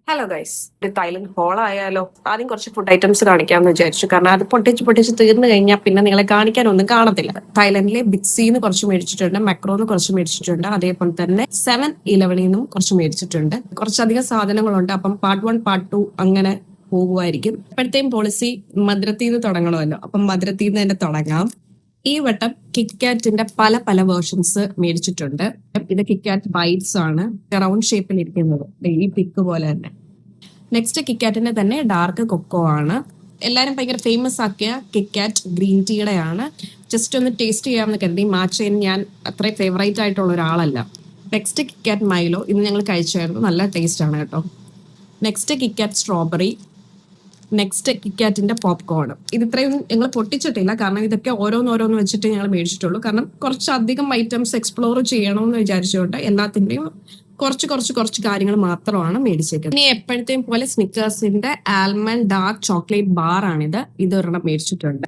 Hello guys, ഒരു Thailand whole ആയാലോ? ആദ്യം കുറച്ച് ഫുഡ് ഐറ്റംസ് കാണിക്കാമെന്ന് വിചാരിച്ചു. കാരണം അത് പൊട്ടിച്ച് തീർന്നു കഴിഞ്ഞാൽ പിന്നെ നിങ്ങളെ കാണിക്കാനൊന്നും കാണത്തില്ല. തായ്ലൻഡിലെ ബിഗ്സിന്ന് കുറച്ച് മേടിച്ചിട്ടുണ്ട്, മെക്രോന്ന് കുറച്ച് മേടിച്ചിട്ടുണ്ട്, അതേപോലെ തന്നെ 7-Eleven നിന്നും കുറച്ച് മേടിച്ചിട്ടുണ്ട്. കുറച്ചധികം സാധനങ്ങളുണ്ട്. അപ്പം പാർട്ട് 1 പാർട്ട് 2 അങ്ങനെ പോകുമായിരിക്കും. ഇപ്പോഴത്തെയും പോളിസി മധുരത്തിൽ നിന്ന് തുടങ്ങണമല്ലോ, അപ്പം മധുരത്തിൽ നിന്ന് തന്നെ തുടങ്ങാം. ഈ വട്ടം കിറ്റ്കാറ്റിന്റെ പല പല വേർഷൻസ് മേടിച്ചിട്ടുണ്ട്. ഇത് കിറ്റ്കാറ്റ് ബൈറ്റ്സ് ആണ്, റൗണ്ട് ഷേപ്പിൽ ഇരിക്കുന്നത്, ഈ പിക്ക് പോലെ തന്നെ. നെക്സ്റ്റ് കിറ്റ്കാറ്റിന്റെ തന്നെ ഡാർക്ക് കൊക്കോ ആണ്. എല്ലാരും ഭയങ്കര ഫേമസ് ആക്കിയ കിറ്റ്കാറ്റ് ഗ്രീൻ ടീയുടെ ആണ്. ജസ്റ്റ് ഒന്ന് ടേസ്റ്റ് ചെയ്യാമെന്ന് കരുതി. മാച്ചയിൽ ഞാൻ അത്രയും ഫേവറേറ്റ് ആയിട്ടുള്ള ഒരാളല്ല. നെക്സ്റ്റ് കിറ്റ്കാറ്റ് മൈലോ, ഇന്ന് ഞങ്ങൾ കഴിച്ചായിരുന്നു, നല്ല ടേസ്റ്റ് ആണ് കേട്ടോ. Next KitKat strawberry. നെക്സ്റ്റ് കിറ്റ്കാറ്റിന്റെ പോപ്കോൺ. ഇത് ഇത്രയും ഞങ്ങൾ പൊട്ടിച്ചിട്ടില്ല, കാരണം ഇതൊക്കെ ഓരോന്നോരോന്ന് വെച്ചിട്ട് ഞങ്ങൾ മേടിച്ചിട്ടുള്ളൂ. കാരണം കുറച്ചധികം ഐറ്റംസ് എക്സ്പ്ലോർ ചെയ്യണമെന്ന് വിചാരിച്ചുകൊണ്ട് എല്ലാത്തിന്റെയും കുറച്ച് കാര്യങ്ങൾ മാത്രമാണ് മേടിച്ചേക്കുന്നത്. ഇനി എപ്പോഴത്തെയും പോലെ സ്നിക്കേഴ്സിന്റെ ആൽമണ്ട് ഡാർക്ക് ചോക്ലേറ്റ് ബാർ ആണിത്. ഇത് ഒരെണ്ണം മേടിച്ചിട്ടുണ്ട്.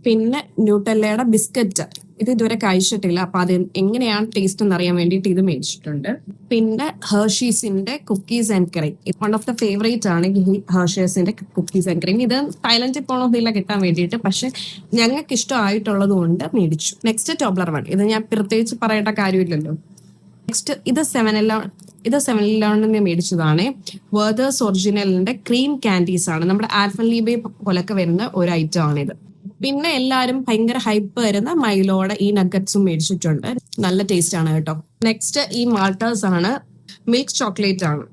പിന്നെ ന്യൂട്ടെല്ലയുടെ ബിസ്ക്കറ്റ്, ഇത് ഇതുവരെ കഴിച്ചിട്ടില്ല, അപ്പൊ അത് എങ്ങനെയാണ് ടേസ്റ്റ് എന്ന് അറിയാൻ വേണ്ടിയിട്ട് ഇത് മേടിച്ചിട്ടുണ്ട്. പിന്നെ ഹെർഷീസിന്റെ cookies and cream, one of the favourite ആണ് ഈ ഹെർഷീസിന്റെ കുക്കീസ് ആൻഡ് ക്രീം. ഇത് തായ്ലൻഡിൽ പോകണമെന്നില്ല കിട്ടാൻ വേണ്ടിയിട്ട്, പക്ഷെ ഞങ്ങൾക്ക് ഇഷ്ടമായിട്ടുള്ളത് കൊണ്ട് മേടിച്ചു. നെക്സ്റ്റ് ടോബ്ലർ 1, ഇത് ഞാൻ പ്രത്യേകിച്ച് പറയേണ്ട കാര്യമില്ലല്ലോ. നെക്സ്റ്റ് ഇത് 7-Eleven മേടിച്ചതാണ്. വേർദേഴ്സ് ഒറിജിനലിന്റെ ക്രീം കാൻഡീസ് ആണ്. നമ്മുടെ ആൽഫൻലീബെ പോലൊക്കെ വരുന്ന ഒരു ഐറ്റം ആണിത്. പിന്നെ എല്ലാരും ഭയങ്കര ഹൈപ്പ് വരുന്ന മൈലോടെ ഈ നഗറ്റ്സും മേടിച്ചിട്ടുണ്ട്. നല്ല ടേസ്റ്റ് ആണ് കേട്ടോ. നെക്സ്റ്റ് ഈ മാൾട്ടേഴ്സ് ആണ്, മിൽക്ക് ചോക്ലേറ്റ് ആണ്.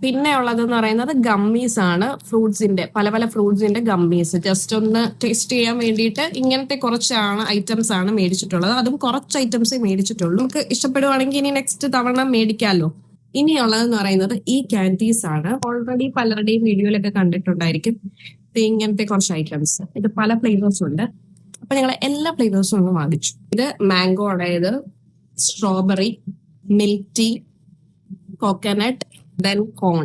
പിന്നെ ഉള്ളതെന്ന് പറയുന്നത് ഗമ്മീസ് ആണ്, ഫ്രൂട്ട്സിന്റെ പല ഫ്രൂട്ട്സിന്റെ ഗമ്മീസ്. ജസ്റ്റ് ഒന്ന് ടേസ്റ്റ് ചെയ്യാൻ വേണ്ടിയിട്ട് ഇങ്ങനത്തെ കുറച്ചാണ് ഐറ്റംസ് ആണ് മേടിച്ചിട്ടുള്ളത്. അതും കുറച്ച് ഐറ്റംസേ മേടിച്ചിട്ടുള്ളൂ. നമുക്ക് ഇഷ്ടപ്പെടുവാണെങ്കിൽ ഇനി നെക്സ്റ്റ് തവണ മേടിക്കാമല്ലോ. ഇനിയുള്ളതെന്ന് പറയുന്നത് ഈ കാൻഡീസ് ആണ്. ഓൾറെഡി പലരുടെയും വീഡിയോയിലൊക്കെ കണ്ടിട്ടുണ്ടായിരിക്കും ഇങ്ങനത്തെ കുറച്ച് ഐറ്റംസ്. ഇത് പല ഫ്ലേവേഴ്സും ഉണ്ട്. അപ്പൊ ഞങ്ങൾ എല്ലാ ഫ്ലേവേഴ്സും ഒന്ന് വാങ്ങിച്ചു. ഇത് മാംഗോ, അതായത് strawberry, milk tea, coconut, then corn.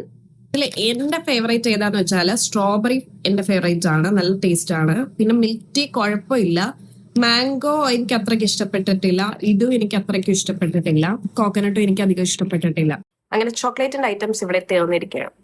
ഇതിൽ എന്റെ ഫേവറേറ്റ് ഏതാന്ന് വെച്ചാൽ സ്ട്രോബെറി എന്റെ ഫേവറേറ്റ് ആണ്, നല്ല ടേസ്റ്റ് ആണ്. പിന്നെ മിൽക്ക് ടീ കുഴപ്പമില്ല. മാംഗോ എനിക്ക് അത്രയ്ക്ക് ഇഷ്ടപ്പെട്ടിട്ടില്ല. ഇതും എനിക്ക് അത്രയ്ക്ക് ഇഷ്ടപ്പെട്ടിട്ടില്ല. കോക്കനട്ടും എനിക്ക് അധികം ഇഷ്ടപ്പെട്ടിട്ടില്ല. അങ്ങനെ ചോക്ലേറ്റിന്റെ ഐറ്റംസ് ഇവിടെ തീർന്നിരിക്കുകയാണ്.